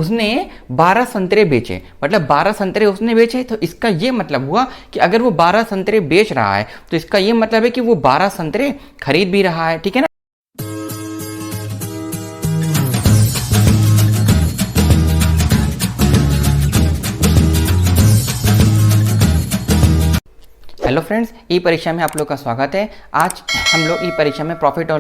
उसने 12 संतरे बेचे, मतलब 12 संतरे उसने बेचे, तो इसका ये मतलब हुआ कि अगर वो 12 संतरे बेच रहा है तो इसका ये मतलब है कि वो 12 संतरे खरीद भी रहा है। ठीक है ना। हेलो फ्रेंड्स, ई परीक्षा में आप लोग का स्वागत है। आज हम लोग ई परीक्षा में प्रॉफिट और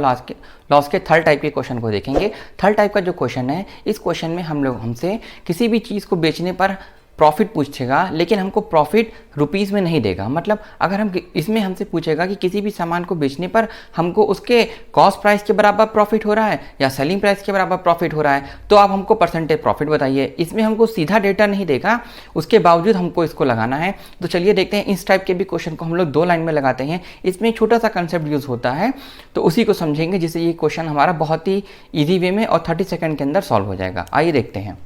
लॉस के थर्ड टाइप के क्वेश्चन को देखेंगे। थर्ड टाइप का जो क्वेश्चन है, इस क्वेश्चन में हम लोग हमसे किसी भी चीज़ को बेचने पर प्रॉफिट पूछेगा, लेकिन हमको प्रॉफिट रुपीज़ में नहीं देगा। मतलब अगर हम इसमें हमसे पूछेगा कि किसी भी सामान को बेचने पर हमको उसके कॉस्ट प्राइस के बराबर प्रॉफिट हो रहा है या सेलिंग प्राइस के बराबर प्रॉफिट हो रहा है, तो आप हमको परसेंटेज प्रॉफिट बताइए। इसमें हमको सीधा डेटा नहीं देगा, उसके बावजूद हमको इसको लगाना है। तो चलिए देखते हैं, इस टाइप के भी क्वेश्चन को हम लोग 2 लाइन में लगाते हैं। इसमें एक छोटा सा कंसेप्ट यूज़ होता है, तो उसी को समझेंगे, जिससे ये क्वेश्चन हमारा बहुत ही ईजी वे में और 30 सेकंड के अंदर सॉल्व हो जाएगा। आइए देखते हैं।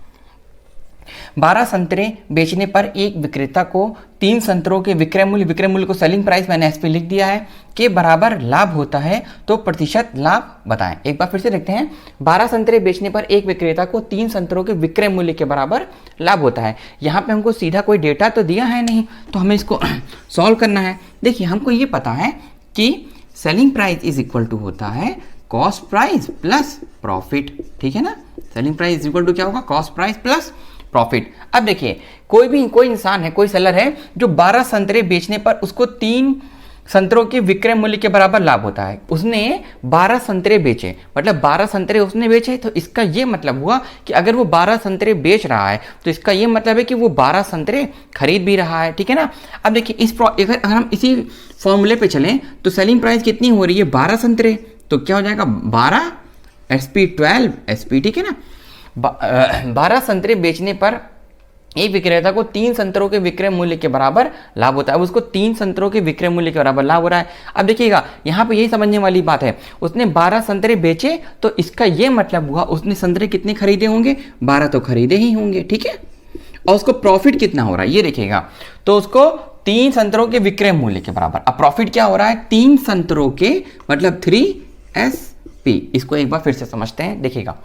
12 संतरे बेचने पर एक विक्रेता को 3 संतरों के विक्रय मूल्य को सेलिंग प्राइस मैंने एसपी लिख दिया है के बराबर लाभ होता है, तो प्रतिशत लाभ बताएं। एक बार फिर से देखते हैं। 12 संतरे बेचने पर एक विक्रेता को 3 संतरों के विक्रय मूल्य के बराबर लाभ होता है। यहाँ पे हमको सीधा कोई डेटा तो दिया है नहीं, तो हमें इसको सॉल्व करना है। देखिए, हमको ये पता है कि selling price is equal to होता है कॉस्ट प्राइस प्लस प्रॉफिट। ठीक है ना। Selling price is equal to क्या होगा? Cost price plus profit. अब देखिए, कोई इंसान है, कोई सेलर है जो 12 संतरे बेचने पर उसको 3 संतरों के विक्रय मूल्य के बराबर लाभ होता है। उसने 12 संतरे बेचे, मतलब 12 संतरे उसने बेचे, तो इसका ये मतलब हुआ कि अगर वो 12 संतरे बेच रहा है तो इसका ये मतलब है कि वो 12 संतरे खरीद भी रहा है। ठीक है ना। अब देखिए, अगर हम इसी फॉर्मूले पे चलें तो सेलिंग प्राइस कितनी हो रही है? 12 संतरे, तो क्या हो जाएगा? 12 SP 12 SP। ठीक है ना। 12 संतरे बेचने पर एक विक्रेता को 3 संतरों के विक्रय मूल्य के बराबर लाभ होता है। अब उसको 3 संतरों के विक्रय मूल्य के बराबर लाभ हो रहा है। अब देखिएगा, यहाँ पे यही समझने वाली बात है, उसने 12 संतरे बेचे, तो इसका ये मतलब हुआ उसने संतरे कितने खरीदे होंगे? 12 तो खरीदे ही होंगे। ठीक है। और उसको प्रॉफिट कितना हो रहा है ये देखिएगा, तो उसको 3 संतरों के विक्रय मूल्य के बराबर। अब प्रॉफिट क्या हो रहा है? 3 संतरों के मतलब 3SP। इसको एक बार फिर से समझते हैं। देखिएगा,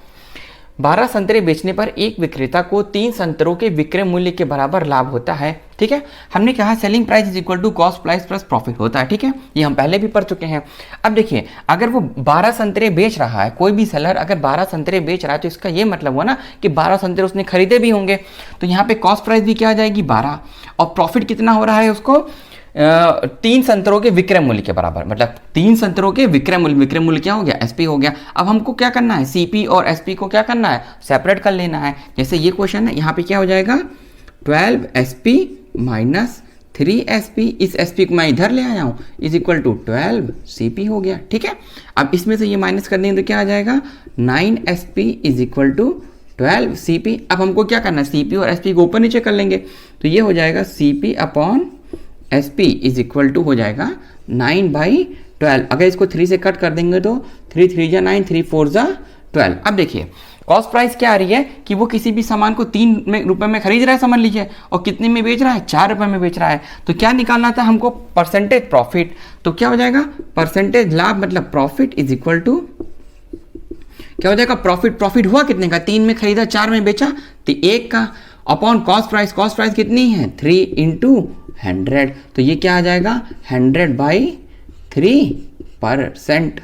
12 संतरे बेचने पर एक विक्रेता को 3 संतरों के विक्रय मूल्य के बराबर लाभ होता है। ठीक है। हमने कहा selling price is equal to cost price plus profit होता है। ठीक है, ये हम पहले भी पढ़ चुके हैं। अब देखिए, अगर वो 12 संतरे बेच रहा है, कोई भी सेलर अगर 12 संतरे बेच रहा है, तो इसका ये मतलब हुआ ना कि 12 संतरे उसने खरीदे भी होंगे। तो यहाँ पे कॉस्ट प्राइस भी क्या आ जाएगी? 12, और प्रॉफिट कितना हो रहा है उसको? 3 संतरों के विक्रय मूल्य के बराबर, मतलब 3 संतरों के विक्रय मूल्य क्या हो गया? SP हो गया। अब हमको क्या करना है? CP और SP को क्या करना है? सेपरेट कर लेना है। जैसे ये क्वेश्चन है, यहाँ पे क्या हो जाएगा? 12 SP माइनस 3 SP, इस SP को मैं इधर ले आया हूँ, इज इक्वल टू 12 CP हो गया। ठीक है। अब इसमें से ये माइनस कर देंगे तो क्या आ जाएगा? 9 SP is equal to 12 CP। अब हमको क्या करना है? CP और SP को ऊपर नीचे कर लेंगे, तो ये हो जाएगा CP upon SP is equal to हो जाएगा 9/12। अगर इसको 3 से कट कर देंगे तो 3 3 जा 9, 3 4 जा 12। अब देखिए, कॉस्ट प्राइस क्या आ रही है कि वो किसी भी सामान को 3 रुपए में खरीद रहा है, समझ लीजिए, और कितने में बेच रहा है? 4 रुपए में बेच रहा है। तो क्या निकालना था हमको? Percentage profit. तो क्या हो जाएगा? परसेंटेज लाभ मतलब प्रॉफिट इज इक्वल टू क्या हो जाएगा? प्रॉफिट हुआ कितने का? 3 में खरीदा, 4 में बेचा, तो 1 का, अपॉन कॉस्ट प्राइस कितनी है? 3 इंटू 100। तो ये क्या आ जाएगा? 100/3%।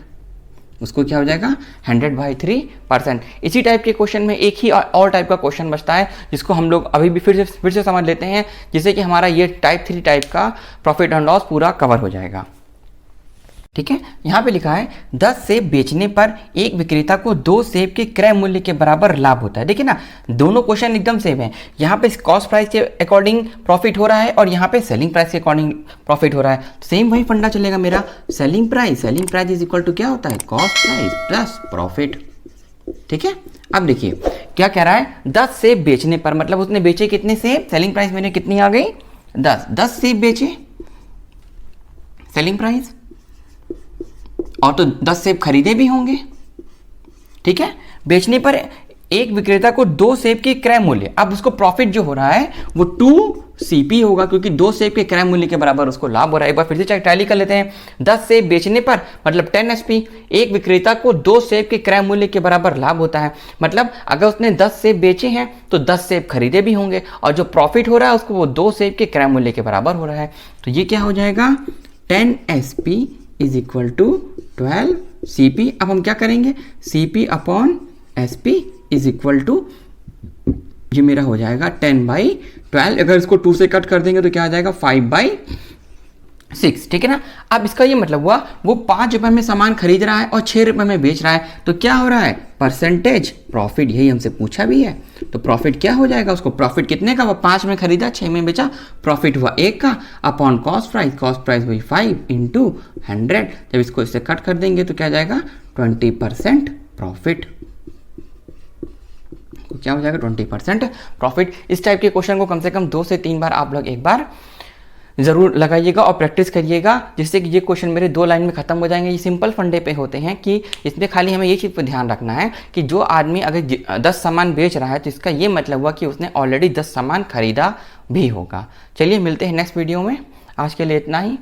उसको क्या हो जाएगा? 100/3%। इसी टाइप के क्वेश्चन में एक ही और टाइप का क्वेश्चन बचता है, जिसको हम लोग अभी भी फिर से समझ लेते हैं, जिससे कि हमारा ये टाइप 3 टाइप का प्रॉफिट एंड लॉस पूरा कवर हो जाएगा। ठीक है। यहाँ पे लिखा है 10 सेब बेचने पर एक विक्रेता को 2 सेब के क्रय मूल्य के बराबर लाभ होता है। देखिए ना, दोनों क्वेश्चन एकदम सेम है। यहाँ पे कॉस्ट प्राइस के अकॉर्डिंग प्रॉफिट हो रहा है और यहाँ पे सेलिंग प्राइस के अकॉर्डिंग प्रॉफिट हो रहा है। सेम वही फंडा चलेगा मेरा। Selling price is equal to क्या होता है? Cost price plus profit. ठीक है। अब देखिए क्या कह रहा है? 10 सेब बेचने पर, मतलब उसने बेचे कितने सेब? सेलिंग प्राइस मेरे कितनी आ गई? 10 सेब बेचे, सेलिंग प्राइस, और तो 10 सेब खरीदे भी होंगे। ठीक है। बेचने पर एक विक्रेता को 2 सेब के क्रय मूल्य, अब उसको प्रॉफिट जो हो रहा है वो 2CP होगा, क्योंकि 2 सेब के क्रय मूल्य के बराबर उसको लाभ हो रहा है। एक बार फिर से चेक टैली कर लेते हैं। 10 सेब बेचने पर मतलब 10SP, एक विक्रेता को 2 सेब के क्रय मूल्य के बराबर लाभ होता है। मतलब अगर उसने 10 सेब बेचे हैं तो 10 सेब खरीदे भी होंगे, और जो प्रॉफिट हो रहा है उसको वो 2 सेब के क्रय मूल्य के बराबर हो रहा है। तो ये क्या हो जाएगा, 10SP is equal to 12CP। अब हम क्या करेंगे, CP upon SP is equal to, ये मेरा हो जाएगा 10/12। अगर इसको 2 से कट कर देंगे तो क्या आ जाएगा 5/6, ठीक है ना। अब इसका ये मतलब हुआ वो 5 रुपए में सामान खरीद रहा है और 6 रुपए में बेच रहा है, तो क्या हो रहा है, परसेंटेज प्रॉफिट, यही हमसे पूछा भी है। तो प्रॉफिट क्या हो जाएगा, उसको प्रॉफिट कितने का, वो 5 में खरीदा 6 में बेचा, प्रॉफिट हुआ 1 का, अपॉन कॉस्ट प्राइस हुई 5 × 100। जब इसको इससे कट कर देंगे तो क्या जाएगा 20% प्रॉफिट, क्या हो जाएगा 20% प्रॉफिट। इस टाइप के क्वेश्चन को कम से कम 2 से 3 बार आप लोग एक बार जरूर लगाइएगा और प्रैक्टिस करिएगा, जिससे कि ये क्वेश्चन मेरे 2 लाइन में खत्म हो जाएंगे। ये सिंपल फंडे पे होते हैं कि इसमें खाली हमें ये चीज़ पर ध्यान रखना है कि जो आदमी अगर 10 सामान बेच रहा है तो इसका ये मतलब हुआ कि उसने ऑलरेडी 10 सामान खरीदा भी होगा। चलिए मिलते हैं नेक्स्ट वीडियो में, आज के लिए इतना ही।